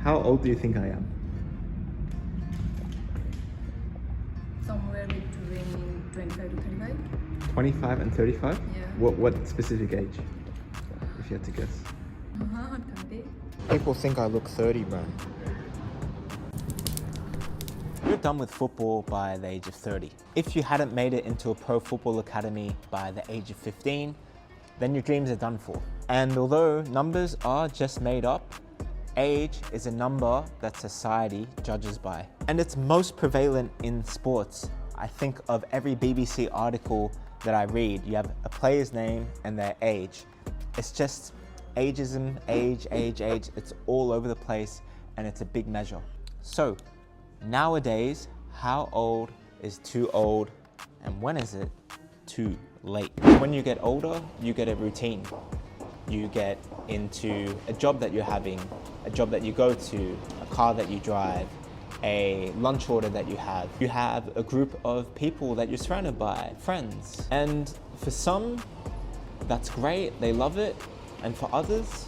How old do you think I am? Somewhere between 25 to 35. 25 and 35? Yeah. What specific age? If you had to guess. 30. People think I look 30, bro. You're done with football by the age of 30. If you hadn't made it into a pro football academy by the age of 15, then your dreams are done for. And although numbers are just made up, age is a number that society judges by. And it's most prevalent in sports. I think of every BBC article that I read, you have a player's name and their age. It's just ageism, age, it's all over the place and it's a big measure. So nowadays, how old is too old and when is it too late? When you get older, you get a routine. You get into a job that you're having, a job that you go to, a car that you drive, a lunch order that you have. You have a group of people that you're surrounded by, friends. And for some, that's great, they love it. And for others,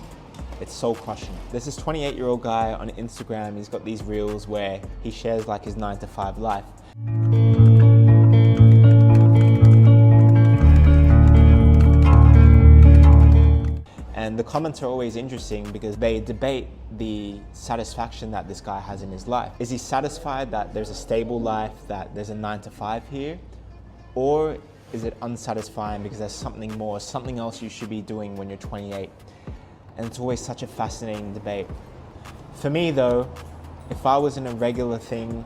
it's soul crushing. There's this 28-year-old guy on Instagram, he's got these reels where he shares like his 9-to-5 life. And the comments are always interesting because they debate the satisfaction that this guy has in his life. Is he satisfied that there's a stable life, that there's a 9-to-5 here? Or is it unsatisfying because there's something more, something else you should be doing when you're 28? And it's always such a fascinating debate. For me though, if I was in a regular thing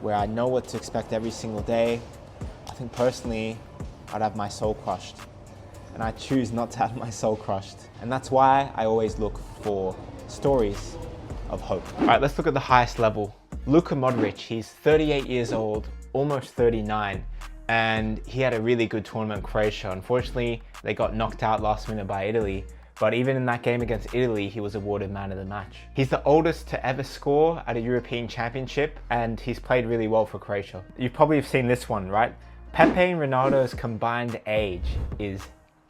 where I know what to expect every single day, I think personally, I'd have my soul crushed. And I choose not to have my soul crushed. And that's why I always look for stories of hope. All right, let's look at the highest level. Luka Modric, he's 38 years old, almost 39. And he had a really good tournament in Croatia. Unfortunately, they got knocked out last minute by Italy. But even in that game against Italy, he was awarded man of the match. He's the oldest to ever score at a European Championship, and he's played really well for Croatia. You probably have seen this one, right? Pepe and Ronaldo's combined age is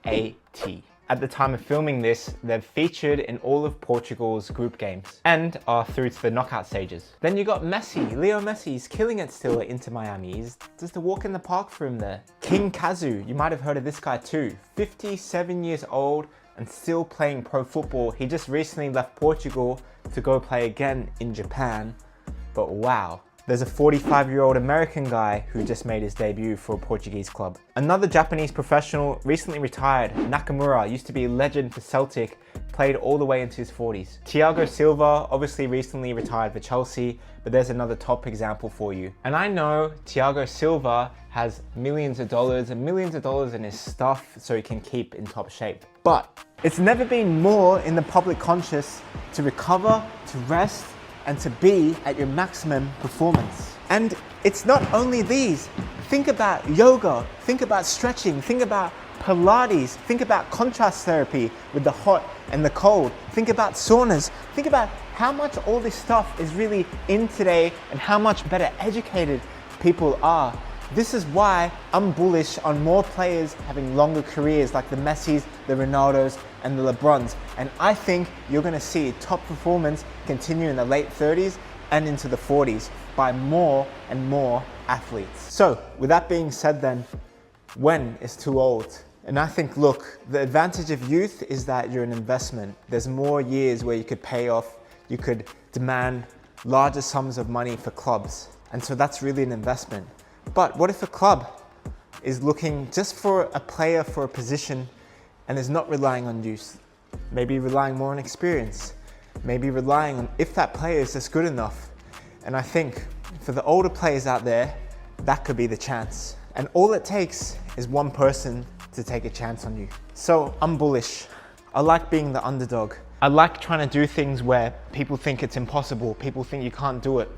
80. At the time of filming this, they've featured in all of Portugal's group games and are through to the knockout stages. Then you got Messi. Leo Messi's killing it still at Inter Miami. He's just a walk in the park for him there. King Kazu, you might have heard of this guy too. 57 years old and still playing pro football. He just recently left Portugal to go play again in Japan. But wow. There's a 45-year-old American guy who just made his debut for a Portuguese club. Another Japanese professional recently retired, Nakamura, used to be a legend for Celtic, played all the way into his 40s. Thiago Silva obviously recently retired for Chelsea, but there's another top example for you. And I know Thiago Silva has millions of dollars in his stuff so he can keep in top shape. But it's never been more in the public conscious to recover, to rest, and to be at your maximum performance. And it's not only these. Think about yoga, think about stretching, think about Pilates, think about contrast therapy with the hot and the cold, think about saunas, think about how much all this stuff is really in today and how much better educated people are. This is why I'm bullish on more players having longer careers like the Messis, the Ronaldos, and the LeBrons. And I think you're gonna see top performance continue in the late 30s and into the 40s by more and more athletes. So with that being said then, when is too old? And I think, look, the advantage of youth is that you're an investment. There's more years where you could pay off, you could demand larger sums of money for clubs. And so that's really an investment. But what if a club is looking just for a player for a position and is not relying on youth? Maybe relying more on experience. Maybe relying on if that player is just good enough. And I think for the older players out there, that could be the chance. And all it takes is one person to take a chance on you. So I'm bullish. I like being the underdog. I like trying to do things where people think it's impossible, people think you can't do it.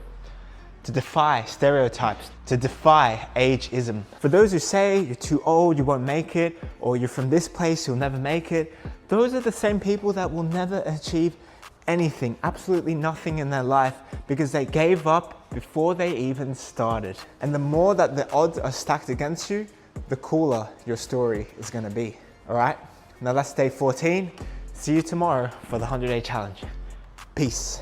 To defy stereotypes, to defy ageism. For those who say you're too old, you won't make it, or you're from this place, you'll never make it, those are the same people that will never achieve anything, absolutely nothing in their life, because they gave up before they even started. And the more that the odds are stacked against you, the cooler your story is gonna be, all right? Now that's day 14. See you tomorrow for the 100-day challenge. Peace.